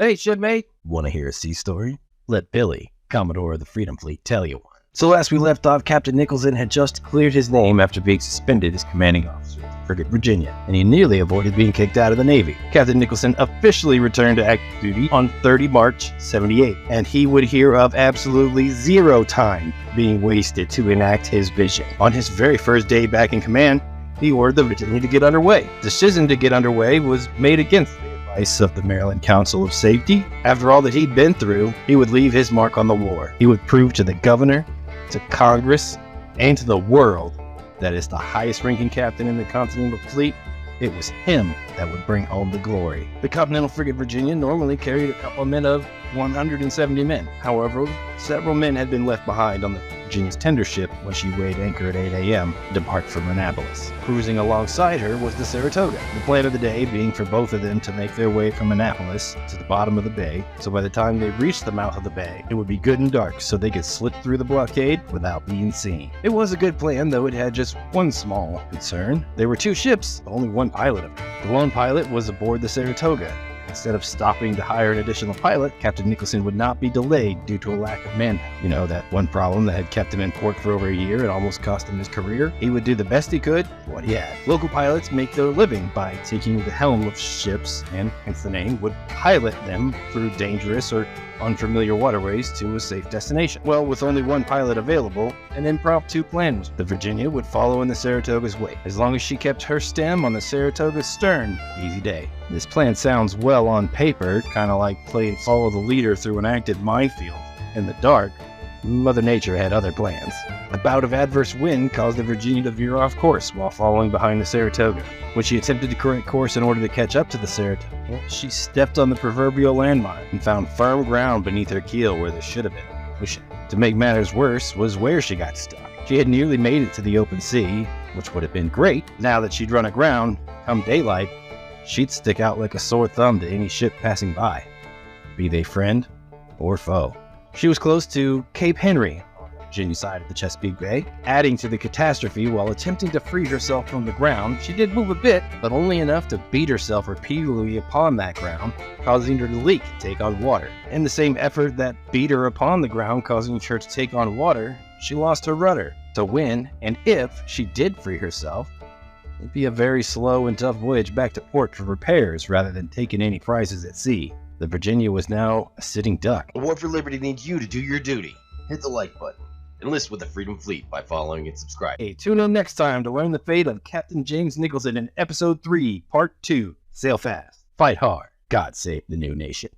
Hey, shipmate, want to hear a sea story? Let Billy, Commodore of the Freedom Fleet, tell you one. So last we left off, Captain Nicholson had just cleared his name after being suspended as commanding officer of the Frigate Virginia, and he nearly avoided being kicked out of the Navy. Captain Nicholson officially returned to active duty on 30 March 78, and he would hear of absolutely zero time being wasted to enact his vision. On his very first day back in command, he ordered the Virginia to get underway. The decision to get underway was made against the advice of the Maryland Council of Safety. After all that he'd been through, he would leave his mark on the war. He would prove to the governor, to Congress, and to the world that as the highest ranking captain in the Continental Fleet, it was him that would bring home the glory. The Continental Frigate Virginia normally carried a complement of 170 men. However, several men had been left behind on the Virginia's tender ship when she weighed anchor at 8 a.m. to depart from Annapolis. Cruising alongside her was the Saratoga, the plan of the day being for both of them to make their way from Annapolis to the bottom of the bay, so by the time they reached the mouth of the bay, it would be good and dark so they could slip through the blockade without being seen. It was a good plan, though it had just one small concern. There were two ships, only one pilot of them. The lone pilot was aboard the Saratoga. Instead of stopping to hire an additional pilot, Captain Nicholson would not be delayed due to a lack of manpower. You know, that one problem that had kept him in port for over a year and almost cost him his career. He would do the best he could with what he had. Local pilots make their living by taking the helm of ships and, hence the name, would pilot them through dangerous or unfamiliar waterways to a safe destination. Well, with only one pilot available, an impromptu plan was the Virginia would follow in the Saratoga's wake. As long as she kept her stem on the Saratoga's stern, easy day. This plan sounds well on paper, kind of like playing follow the leader through an active minefield. In the dark, Mother Nature had other plans. A bout of adverse wind caused the Virginia to veer off course while following behind the Saratoga. When she attempted to correct course in order to catch up to the Saratoga, she stepped on the proverbial landmine and found firm ground beneath her keel where there should have been an ocean. To make matters worse was where she got stuck. She had nearly made it to the open sea, which would have been great. Now that she'd run aground, come daylight, she'd stick out like a sore thumb to any ship passing by, be they friend or foe. She was close to Cape Henry, on the Virginia side of the Chesapeake Bay. Adding to the catastrophe while attempting to free herself from the ground, she did move a bit, but only enough to beat herself repeatedly upon that ground, causing her to leak and take on water. In the same effort that beat her upon the ground, causing her to take on water, she lost her rudder. So when, and if, she did free herself, it'd be a very slow and tough voyage back to port for repairs rather than taking any prizes at sea. The Virginia was now a sitting duck. The War for Liberty needs you to do your duty. Hit the like button. Enlist with the Freedom Fleet by following and subscribing. Hey, tune in next time to learn the fate of Captain James Nicholson in Episode 3, Part 2. Sail fast, fight hard, God save the new nation.